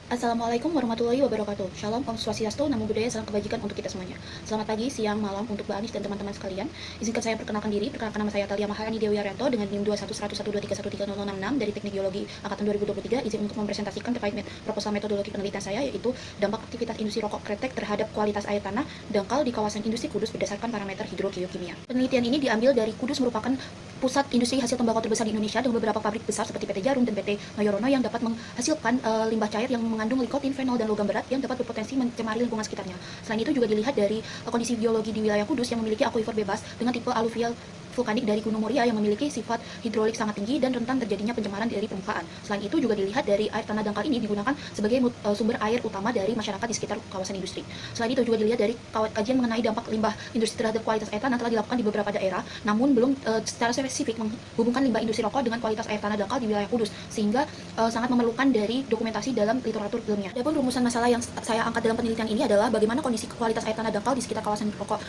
Assalamualaikum warahmatullahi wabarakatuh. Shalom, Om Swastiastu, Namo Buddhaya, salam kebajikan untuk kita semuanya. Selamat pagi, siang, malam untuk Mbak Anis dan teman-teman sekalian. Izinkan saya perkenalkan diri. Perkenalkan nama saya Talia Maharani Dewi Arianto dengan NIM 21112313066 dari Teknik Geologi Angkatan 2023. Izin untuk mempresentasikan terkait proposal metodologi penelitian saya, yaitu dampak aktivitas industri rokok kretek terhadap kualitas air tanah dangkal di kawasan industri Kudus berdasarkan parameter hidrogeokimia. Penelitian ini diambil dari Kudus, merupakan pusat industri hasil tembakau terbesar di Indonesia dengan beberapa pabrik besar seperti PT Jarum dan PT Noyorono yang dapat menghasilkan limbah cair yang mengandung nikotin, fenol, dan logam berat yang dapat berpotensi mencemari lingkungan sekitarnya. Selain itu juga dilihat dari kondisi geologi di wilayah Kudus yang memiliki aquifer bebas dengan tipe aluvial vulkanik dari Gunung Muria yang memiliki sifat hidrolik sangat tinggi dan rentan terjadinya pencemaran dari permukaan. Selain itu juga dilihat dari air tanah dangkal ini digunakan sebagai sumber air utama dari masyarakat di sekitar kawasan industri. Selain itu juga dilihat dari kajian mengenai dampak limbah industri terhadap kualitas air tanah telah dilakukan di beberapa daerah, namun belum secara spesifik menghubungkan limbah industri rokok dengan kualitas air tanah dangkal di wilayah Kudus, sehingga sangat memerlukan dari dokumentasi dalam literatur ilmiah. Adapun rumusan masalah yang saya angkat dalam penelitian ini adalah bagaimana kondisi kualitas air tanah dangkal di sekitar kawasan rokok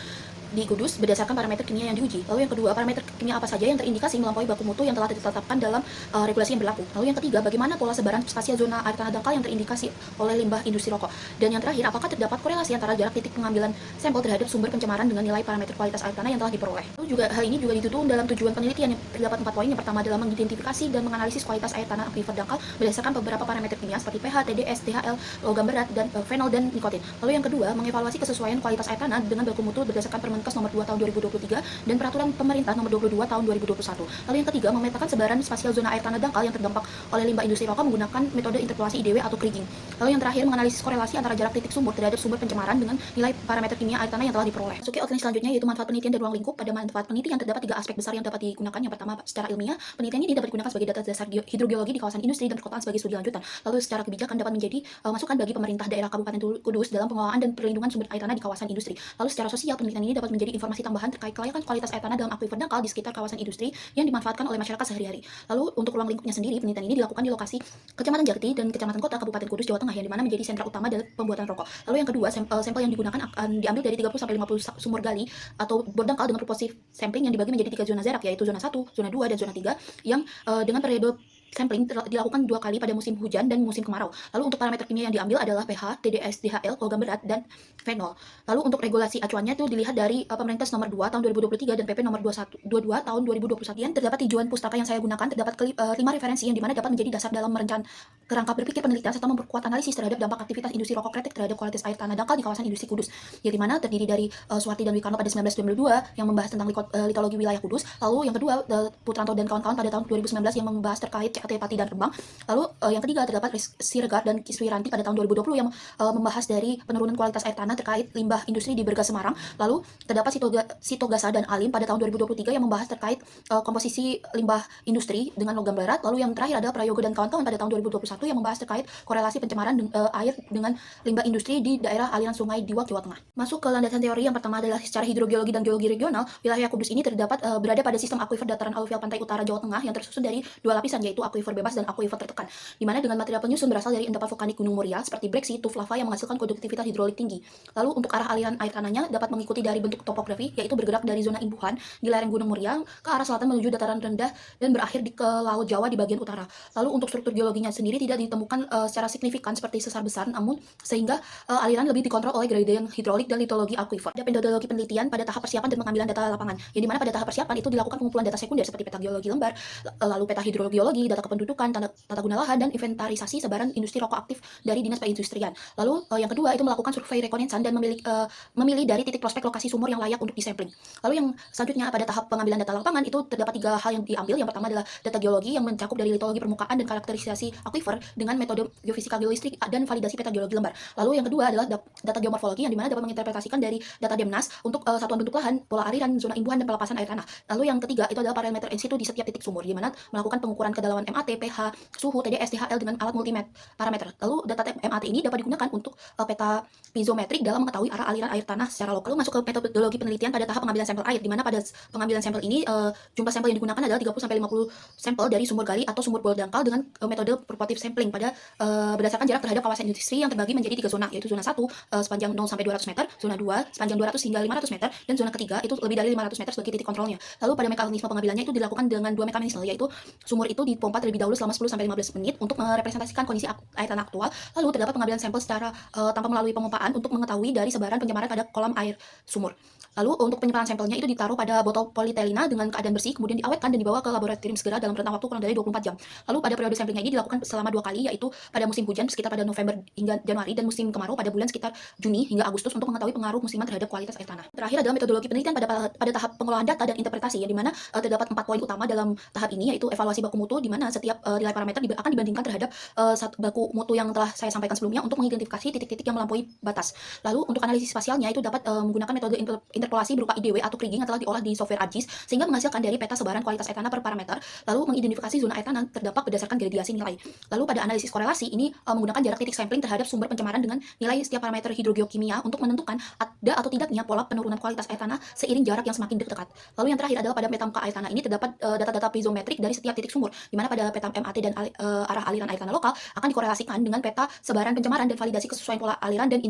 di Kudus berdasarkan parameter kimia yang diuji. Lalu yang kedua, parameter kimia apa saja yang terindikasi melampaui baku mutu yang telah ditetapkan dalam regulasi yang berlaku. Lalu yang ketiga, bagaimana pola sebaran spasial zona air tanah dangkal yang terindikasi oleh limbah industri rokok. Dan yang terakhir, apakah terdapat korelasi antara jarak titik pengambilan sampel terhadap sumber pencemaran dengan nilai parameter kualitas air tanah yang telah diperoleh. Lalu juga hal ini juga dituntun dalam tujuan penelitian yang terdapat 4 poin. Yang pertama adalah mengidentifikasi dan menganalisis kualitas air tanah aquifer dangkal berdasarkan beberapa parameter kimia seperti pH, TDS, DHL, logam berat, dan fenol dan nikotin. Lalu yang kedua, mengevaluasi kesesuaian kualitas air tanah dengan baku mutu berdasarkan Permenkes nomor 2 tahun 2023 dan peraturan pemerintah nomor 22 tahun 2021. Lalu yang ketiga, memetakan sebaran spasial zona air tanah dangkal yang terdampak oleh limbah industri rokok menggunakan metode interpolasi IDW atau kriging. Lalu yang terakhir, menganalisis korelasi antara jarak titik sumur terhadap sumber pencemaran dengan nilai parameter kimia air tanah yang telah diperoleh. Masuki outline selanjutnya, yaitu manfaat penelitian dan ruang lingkup. Pada manfaat penelitian terdapat 3 aspek besar yang dapat digunakan. Yang pertama, secara ilmiah, penelitian ini dapat digunakan sebagai data dasar hidrogeologi di kawasan industri dan perkotaan sebagai studi lanjutan. Lalu secara kebijakan dapat menjadi masukan bagi pemerintah daerah Kabupaten Kudus dalam pengelolaan dan perlindungan sumber air tanah di kawasan industri. Lalu secara sosial, penelitian ini dapat menjadi informasi tambahan terkait kelayakan kualitas air tanah dalam aquifer dangkal di sekitar kawasan industri yang dimanfaatkan oleh masyarakat sehari-hari. Lalu untuk ruang lingkupnya sendiri, penelitian ini dilakukan di lokasi Kecamatan Jati dan Kecamatan Kota Kabupaten Kudus, Jawa Tengah, yang dimana menjadi sentra utama dalam pembuatan rokok. Lalu yang kedua, sampel yang digunakan akan diambil dari 30-50 sumur gali atau bor dangkal dengan proporsi sampling yang dibagi menjadi 3 zona jarak, yaitu zona 1, zona 2, dan zona 3 yang dengan periode sampling dilakukan 2 kali pada musim hujan dan musim kemarau. Lalu untuk parameter kimia yang diambil adalah pH, TDS, DHL, logam berat, dan fenol. Lalu untuk regulasi acuannya itu dilihat dari Permenkes nomor 2 tahun 2023 dan PP nomor 22 tahun 2021. Dan terdapat tujuan pustaka yang saya gunakan, terdapat 5 referensi yang dimana dapat menjadi dasar dalam merencanakan kerangka berpikir penelitian serta memperkuat analisis terhadap dampak aktivitas industri rokok kretek terhadap kualitas air tanah dangkal di kawasan industri Kudus. Yang dimana terdiri dari Suwarti dan Wikarno pada 1992 yang membahas tentang litologi wilayah Kudus. Lalu yang kedua, Putranto dan kawan-kawan pada tahun 2019 yang membahas terkait CAT Pati dan Rembang. Lalu yang ketiga terdapat Siregar dan Kiswiranti pada tahun 2020 yang membahas dari penurunan kualitas air tanah terkait limbah industri di Bergas Semarang. Lalu terdapat Sitogasa dan Alim pada tahun 2023 yang membahas terkait komposisi limbah industri dengan logam berat. Lalu yang terakhir adalah Prayogo dan kawan-kawan pada tahun 2021 yang membahas terkait korelasi pencemaran air dengan limbah industri di daerah aliran sungai Diwak, Jawa Tengah. Masuk ke landasan teori, yang pertama adalah secara hidrogeologi dan geologi regional. Wilayah Kudus ini terdapat berada pada sistem aquifer dataran aluvial pantai utara Jawa Tengah yang tersusun dari 2 lapisan, yaitu aquifer bebas dan aquifer tertekan, di mana dengan material penyusun berasal dari endapan vulkanik Gunung Muria seperti breksi, tuf lava yang menghasilkan konduktivitas hidrolik tinggi. Lalu untuk arah aliran air tanahnya dapat mengikuti dari bentuk topografi, yaitu bergerak dari zona imbuhan di lereng Gunung Muria ke arah selatan menuju dataran rendah dan berakhir ke Laut Jawa di bagian utara. Lalu untuk struktur geologinya sendiri tidak ditemukan secara signifikan seperti sesar besar, namun sehingga aliran lebih dikontrol oleh gradient hidrolik dan litologi aquifer. Ada metodologi penelitian pada tahap persiapan dan pengambilan data lapangan, yang dimana pada tahap persiapan itu dilakukan pengumpulan data sekunder seperti peta geologi lembar, lalu peta hidrogeologi, data kependudukan, tata guna lahan, dan inventarisasi sebaran industri rokok aktif dari Dinas Perindustrian. Lalu yang kedua itu melakukan survei rekonensan dan memilih dari titik prospek lokasi sumur yang layak untuk disampling. Lalu yang selanjutnya pada tahap pengambilan data lapangan itu terdapat 3 hal yang diambil. Yang pertama adalah data geologi yang mencakup dari litologi permukaan dan karakterisasi aquifer dengan metode geofisika geolistrik dan validasi peta geologi lembar. Lalu yang kedua adalah data geomorfologi yang dimana dapat menginterpretasikan dari data DEMNAS untuk satuan bentuk lahan, pola aliran, zona imbuhan, dan pelepasan air tanah. Lalu yang ketiga itu adalah parameter in situ di setiap titik sumur, di mana melakukan pengukuran kedalaman MAT, pH, suhu, TDS, DHL dengan alat parameter. Lalu data MAT ini dapat digunakan untuk peta piezometrik dalam mengetahui arah aliran air tanah secara lokal. Lalu masuk ke metodologi penelitian pada tahap pengambilan sampel air, di mana pada pengambilan sampel ini jumlah sampel yang digunakan adalah 30-50 sampel dari sumur gali atau sumur bor dangkal dengan metode proportif sampling pada berdasarkan jarak terhadap kawasan industri yang terbagi menjadi 3 zona, yaitu zona 1 sepanjang 0 sampai 200 meter, zona 2 sepanjang 200 hingga 500 meter, dan zona ketiga itu lebih dari 500 meter sebagai titik kontrolnya. Lalu pada mekanisme pengambilannya itu dilakukan dengan 2 mekanisme, yaitu sumur itu dipompa terlebih dahulu selama 10-15 menit untuk merepresentasikan kondisi air tanah aktual. Lalu terdapat pengambilan sampel secara tanpa melalui pengumpaan untuk mengetahui dari sebaran pencemaran pada kolam air sumur. Lalu untuk penyimpanan sampelnya itu ditaruh pada botol polietilena dengan keadaan bersih, kemudian diawetkan dan dibawa ke laboratorium segera dalam rentang waktu kurang dari 24 jam. Lalu pada periode samplingnya ini dilakukan selama 2 kali, yaitu pada musim hujan sekitar pada November hingga Januari, dan musim kemarau pada bulan sekitar Juni hingga Agustus untuk mengetahui pengaruh musiman terhadap kualitas air tanah. Terakhir adalah metodologi penelitian pada tahap pengolahan data dan interpretasi, yang dimana terdapat 4 poin utama dalam tahap ini, yaitu evaluasi baku mutu, di mana setiap nilai parameter akan dibandingkan terhadap baku mutu yang telah saya sampaikan sebelumnya untuk mengidentifikasi titik-titik yang melampaui batas. Lalu untuk analisis spasialnya itu dapat menggunakan metode interpolasi berupa IDW atau kriging yang telah diolah di software ArcGIS sehingga menghasilkan dari peta sebaran kualitas air tanah per parameter, lalu mengidentifikasi zona air tanah terdampak berdasarkan gradiasi nilai. Lalu pada analisis korelasi ini menggunakan jarak titik sampling terhadap sumber pencemaran dengan nilai setiap parameter hidrogeokimia untuk menentukan ada atau tidaknya pola penurunan kualitas air tanah seiring jarak yang semakin dekat. Lalu yang terakhir adalah pada peta muka air tanah ini terdapat data-data piezometrik dari setiap titik sumur, di mana pada peta MAT dan arah aliran air tanah lokal akan dikorelasikan dengan peta sebaran pencemaran dan validasi kesesuaian pola aliran dan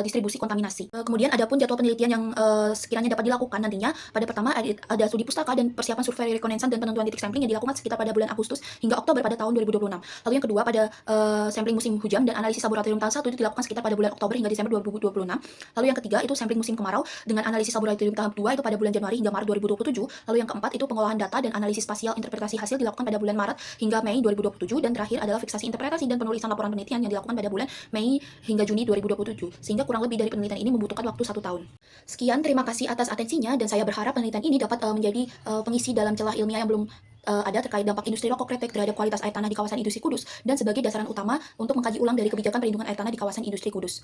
distribusi kontaminasi. Kemudian adapun jadwal penelitian yang sekiranya dapat dilakukan nantinya, pada pertama ada studi pustaka dan persiapan survei rekonesan dan penentuan titik sampling yang dilakukan sekitar pada bulan Agustus hingga Oktober pada tahun 2026. Lalu yang kedua pada sampling musim hujan dan analisis laboratorium tahap 1 itu dilakukan sekitar pada bulan Oktober hingga Desember 2026. Lalu yang ketiga itu sampling musim kemarau dengan analisis laboratorium tahap 2 itu pada bulan Januari hingga Maret 2027. Lalu yang keempat itu pengolahan data dan analisis spasial interpretasi hasil dilakukan pada bulan Maret hingga Mei 2027, dan terakhir adalah fiksasi interpretasi dan penulisan laporan penelitian yang dilakukan pada bulan Mei hingga Juni 2027, sehingga kurang lebih dari penelitian ini membutuhkan waktu 1 tahun. Sekian, terima kasih atas atensinya, dan saya berharap penelitian ini dapat menjadi pengisi dalam celah ilmiah yang belum ada terkait dampak industri rokok kretek terhadap kualitas air tanah di kawasan industri Kudus, dan sebagai dasaran utama untuk mengkaji ulang dari kebijakan perlindungan air tanah di kawasan industri Kudus.